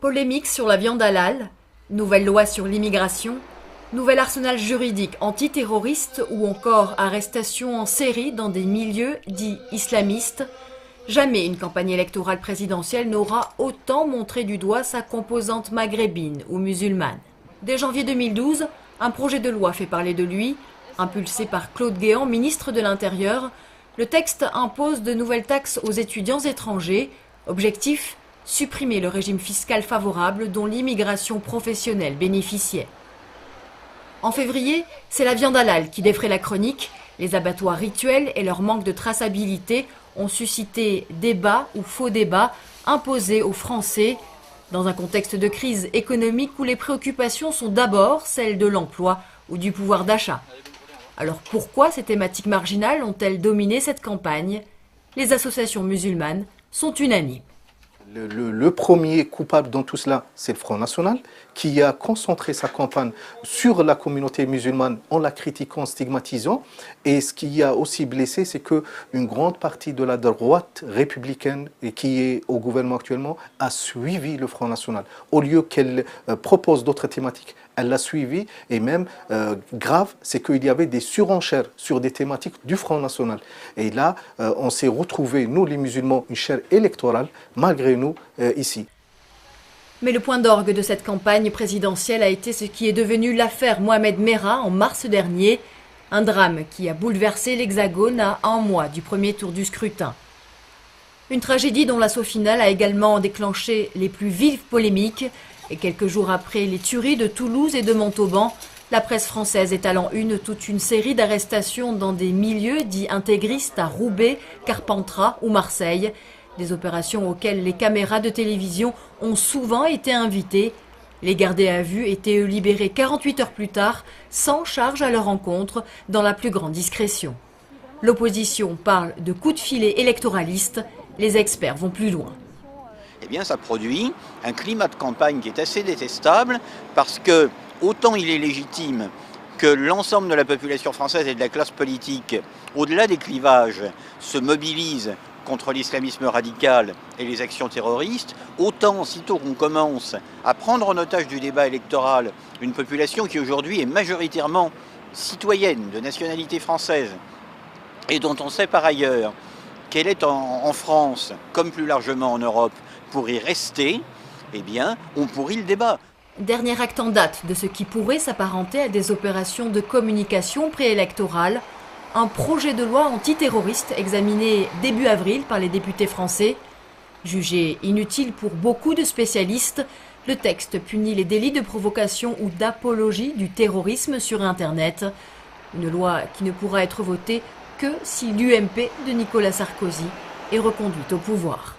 Polémique sur la viande halal, nouvelle loi sur l'immigration, nouvel arsenal juridique antiterroriste ou encore arrestation en série dans des milieux dits islamistes. Jamais une campagne électorale présidentielle n'aura autant montré du doigt sa composante maghrébine ou musulmane. Dès janvier 2012, un projet de loi fait parler de lui. Impulsé par Claude Guéant, ministre de l'Intérieur, le texte impose de nouvelles taxes aux étudiants étrangers. Objectif : supprimer le régime fiscal favorable dont l'immigration professionnelle bénéficiait. En février, c'est la viande halal qui défraie la chronique. Les abattoirs rituels et leur manque de traçabilité ont suscité débat ou faux débat imposés aux Français dans un contexte de crise économique où les préoccupations sont d'abord celles de l'emploi ou du pouvoir d'achat. Alors pourquoi ces thématiques marginales ont-elles dominé cette campagne? Les associations musulmanes sont unanimes. Le premier coupable dans tout cela, c'est le Front National, qui a concentré sa campagne sur la communauté musulmane en la critiquant, stigmatisant. Et ce qui a aussi blessé, c'est qu'une grande partie de la droite républicaine et qui est au gouvernement actuellement a suivi le Front National. Au lieu qu'elle propose d'autres thématiques, elle l'a suivi. Et même grave, c'est qu'il y avait des surenchères sur des thématiques du Front National. Et là, on s'est retrouvés, nous les musulmans, une chaire électorale, malgré nous, ici. Mais le point d'orgue de cette campagne présidentielle a été ce qui est devenu l'affaire Mohamed Merah en mars dernier. Un drame qui a bouleversé l'Hexagone à un mois du premier tour du scrutin. Une tragédie dont l'assaut final a également déclenché les plus vives polémiques. Et quelques jours après les tueries de Toulouse et de Montauban, la presse française étalant toute une série d'arrestations dans des milieux dits intégristes à Roubaix, Carpentras ou Marseille. Des opérations auxquelles les caméras de télévision ont souvent été invitées. Les gardés à vue étaient libérés 48 heures plus tard, sans charge à leur encontre, dans la plus grande discrétion. L'opposition parle de coups de filet électoralistes. Les experts vont plus loin. Eh bien, ça produit un climat de campagne qui est assez détestable parce que, autant il est légitime que l'ensemble de la population française et de la classe politique, au-delà des clivages, se mobilise contre l'islamisme radical et les actions terroristes, autant, sitôt qu'on commence à prendre en otage du débat électoral une population qui aujourd'hui est majoritairement citoyenne de nationalité française et dont on sait par ailleurs qu'elle est en France, comme plus largement en Europe, pour y rester, eh bien, on pourrit le débat. Dernier acte en date de ce qui pourrait s'apparenter à des opérations de communication préélectorale, un projet de loi antiterroriste examiné début avril par les députés français. Jugé inutile pour beaucoup de spécialistes, le texte punit les délits de provocation ou d'apologie du terrorisme sur Internet. Une loi qui ne pourra être votée que si l'UMP de Nicolas Sarkozy est reconduite au pouvoir.